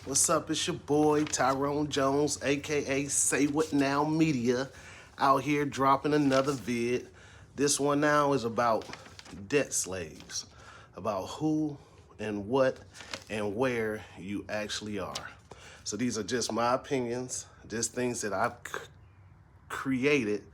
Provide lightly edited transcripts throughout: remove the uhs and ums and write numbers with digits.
What's up? It's your boy Tyrone Jones, aka Say What Now Media, out here dropping another vid. This one now is about debt slaves, about who and what and where you actually are. So these are just my opinions, just things that I've created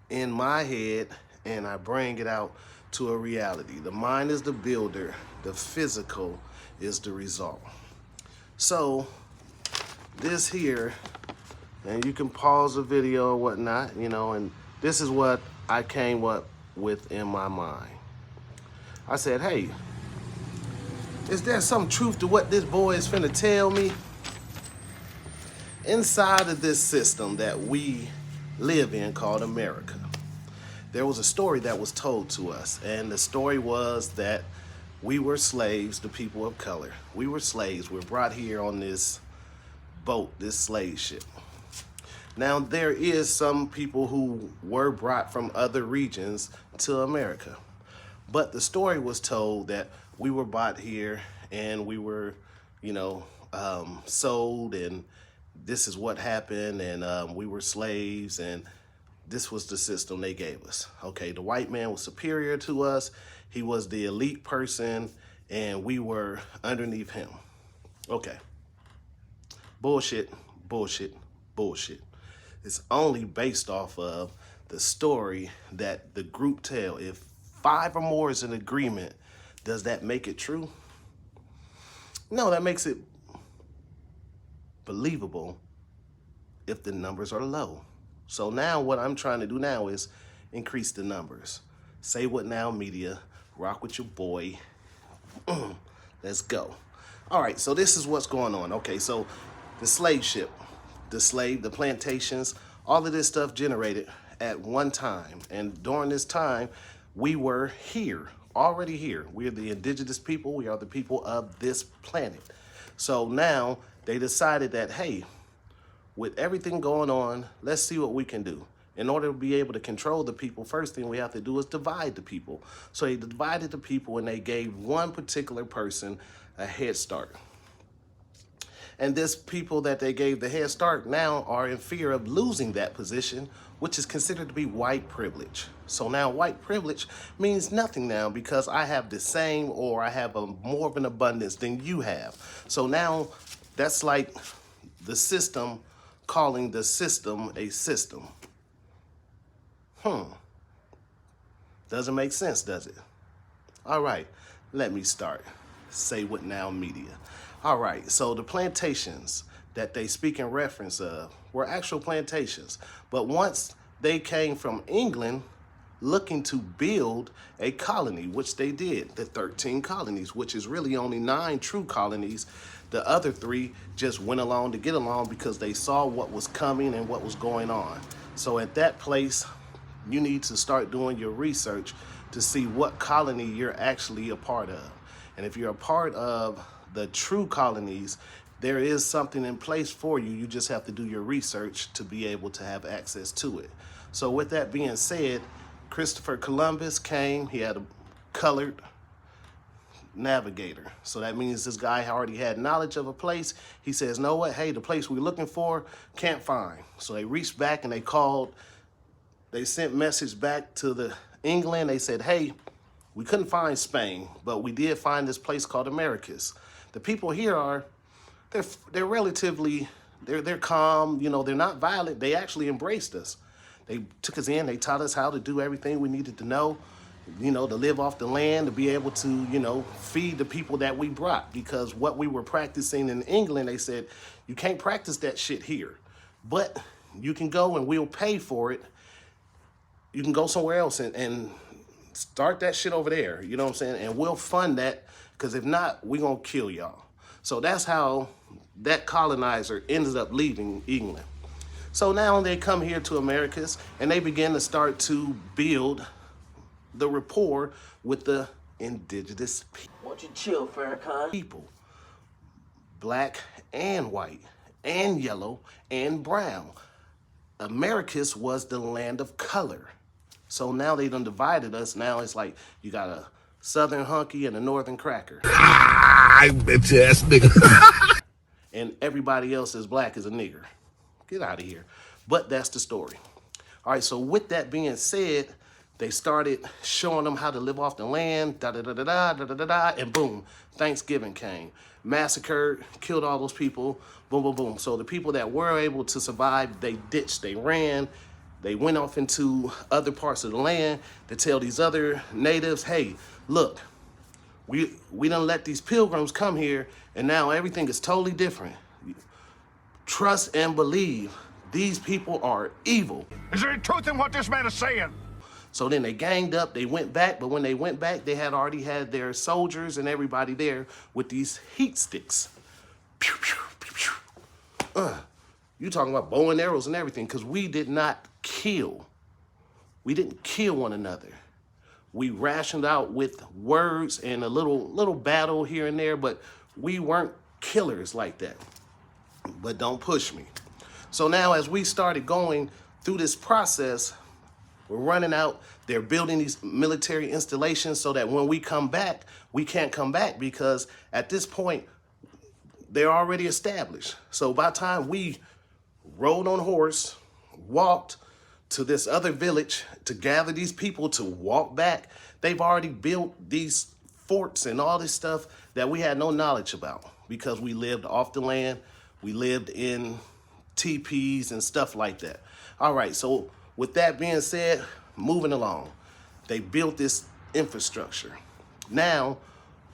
in my head, and I bring it out to a reality. The mind is the builder, the physical is the result. So this here, and you can pause the video or whatnot, and this is what I came up with in my mind. I said, hey, is there some truth to what this boy is finna tell me? Inside of this system that we live in called America, there was a story that was told to us, and the story was that we were slaves, the people of color. We were slaves. We were brought here on this boat, this slave ship. Now, there is some people who were brought from other regions to America. But the story was told that we were brought here and we were, sold, and this is what happened, and we were slaves, and this was the system they gave us. Okay, the white man was superior to us. He was the elite person, and we were underneath him. Okay. Bullshit, bullshit, bullshit. It's only based off of the story that the group tell. If 5 or more is in agreement, does that make it true? No, that makes it believable if the numbers are low. So now what I'm trying to do now is increase the numbers. Say What Now Media, rock with your boy. Let's go. All right, so this is what's going on. Okay, so the slave ship, the plantations, all of this stuff generated at one time. And during this time, we were here, already here. We are the indigenous people. We are the people of this planet. So now they decided that, hey, with everything going on, let's see what we can do. In order to be able to control the people, first thing we have to do is divide the people. So they divided the people, and they gave one particular person a head start. And this people that they gave the head start now are in fear of losing that position, which is considered to be white privilege. So now white privilege means nothing now because I have the same, or I have more of an abundance than you have. So now that's like the system calling the system a system. Doesn't make sense, does it? All right, let me start. Say What Now Media. All right, so the plantations that they speak in reference of were actual plantations. But once they came from England looking to build a colony, which they did, the 13 colonies, which is really only 9 true colonies. The other 3 just went along to get along because they saw what was coming and what was going on. So at that place, you need to start doing your research to see what colony you're actually a part of. And if you're a part of the true colonies, there is something in place for you. You just have to do your research to be able to have access to it. So with that being said, Christopher Columbus came. He had a colored navigator. So that means this guy already had knowledge of a place. He says, know what? Hey, the place we're looking for, can't find. So they reached back and they sent message back to the England. They said, hey, we couldn't find Spain, but we did find this place called Americas. The people here they're relatively, they're calm, they're not violent. They actually embraced us. They took us in, they taught us how to do everything we needed to know, to live off the land, to be able to, feed the people that we brought. Because what we were practicing in England, they said, you can't practice that shit here, but you can go and we'll pay for it. You can go somewhere else and start that shit over there, you know what I'm saying? And we'll fund that, because if not, we're going to kill y'all. So that's how that colonizer ended up leaving England. So now they come here to Americas, and they begin to start to build the rapport with the indigenous people. Won't you chill, Farrakhan? People, black and white and yellow and brown. Americas was the land of color. So now they done divided us. Now it's like you got a southern hunky and a northern cracker. I bitch ass nigga. and everybody else that's black is a nigger. Get out of here. But that's the story. All right, so with that being said, they started showing them how to live off the land, da-da-da-da-da, and boom, Thanksgiving came. Massacred, killed all those people, boom, boom, boom. So the people that were able to survive, they ditched, they ran, they went off into other parts of the land to tell these other natives, hey, look, we done let these pilgrims come here, and now everything is totally different. Trust and believe. These people are evil. Is there any truth in what this man is saying? So then they ganged up, they went back, but when they went back, they had already had their soldiers and everybody there with these heat sticks. Pew, pew, pew, pew. You talking about bow and arrows and everything, because we did not kill. We didn't kill one another. We rationed out with words and a little battle here and there, but we weren't killers like that. But don't push me. So now as we started going through this process, we're running out, they're building these military installations so that when we come back, we can't come back because at this point, they're already established. So by the time we rode on horse, walked to this other village to gather these people to walk back, they've already built these forts and all this stuff that we had no knowledge about because we lived off the land, we lived in teepees and stuff like that. All right, so with that being said, moving along, they built this infrastructure. Now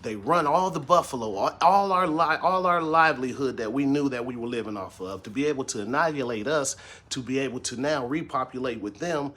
they run all the buffalo, all our livelihood that we knew that we were living off of. To be able to annihilate us, to be able to now repopulate with them,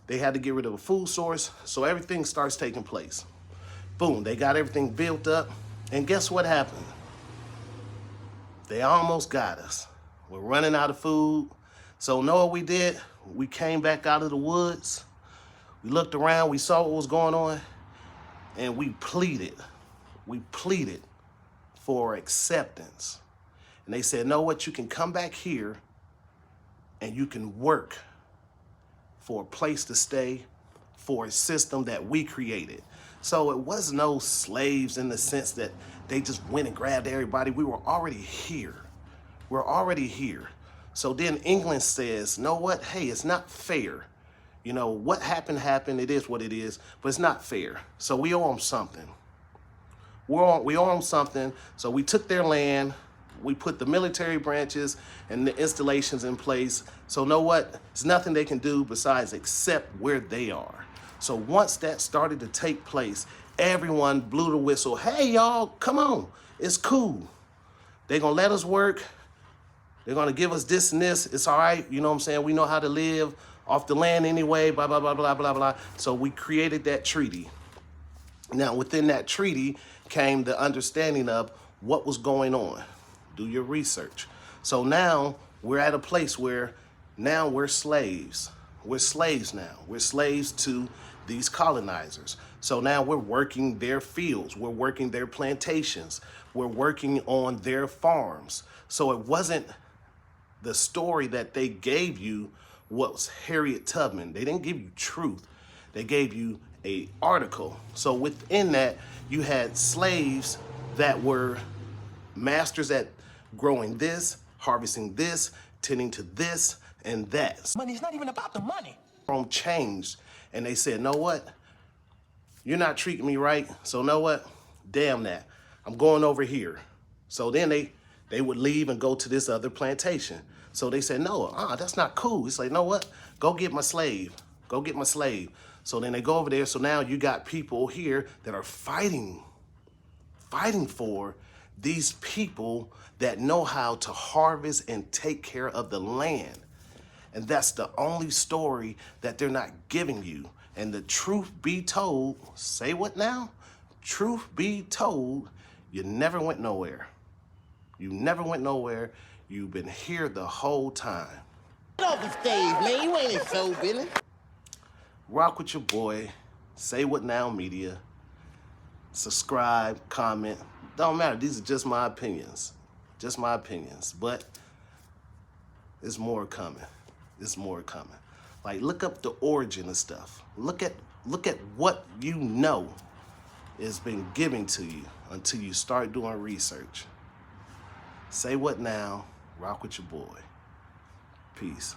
they had to get rid of a food source. So everything starts taking place. Boom, they got everything built up. And guess what happened? They almost got us. We're running out of food. So know what we did? We came back out of the woods. We looked around, we saw what was going on, and we pleaded. We pleaded for acceptance. And they said, know what, you can come back here and you can work for a place to stay, for a system that we created. So it was no slaves in the sense that they just went and grabbed everybody. We were already here. We're already here. So then England says, know what, hey, it's not fair. You know, what happened, it is what it is, but it's not fair. So we owe them something. We owe them something, so we took their land, we put the military branches and the installations in place. So know what, there's nothing they can do besides accept where they are. So once that started to take place, everyone blew the whistle. Hey, y'all, come on, it's cool. They're gonna let us work. They're gonna give us this and this. It's all right, you know what I'm saying? We know how to live off the land anyway, blah, blah, blah, blah, blah, blah. So we created that treaty. Now, within that treaty came the understanding of what was going on. Do your research. So now we're at a place where now we're slaves. We're slaves now. We're slaves to these colonizers. So now we're working their fields. We're working their plantations. We're working on their farms. So it wasn't the story that they gave you was Harriet Tubman. They didn't give you truth. They gave you an article. So within that, you had slaves that were masters at growing this, harvesting this, tending to this and that. Money's not even about the money. Changed, and they said, know what? You're not treating me right, so know what? Damn that. I'm going over here. So then they would leave and go to this other plantation. So they said, no, that's not cool. It's like, know what? Go get my slave. Go get my slave. So then they go over there. So now you got people here that are fighting for these people that know how to harvest and take care of the land. And that's the only story that they're not giving you. And the truth be told, say what now? Truth be told, you never went nowhere. You never went nowhere. You've been here the whole time. Get off the stage, man. You ain't in show business. Rock with your boy. Say What Now Media. Subscribe, comment. Don't matter. These are just my opinions. Just my opinions. But there's more coming. There's more coming. Like, look up the origin of stuff. Look at what you know has been given to you until you start doing research. Say what now? Rock with your boy. Peace.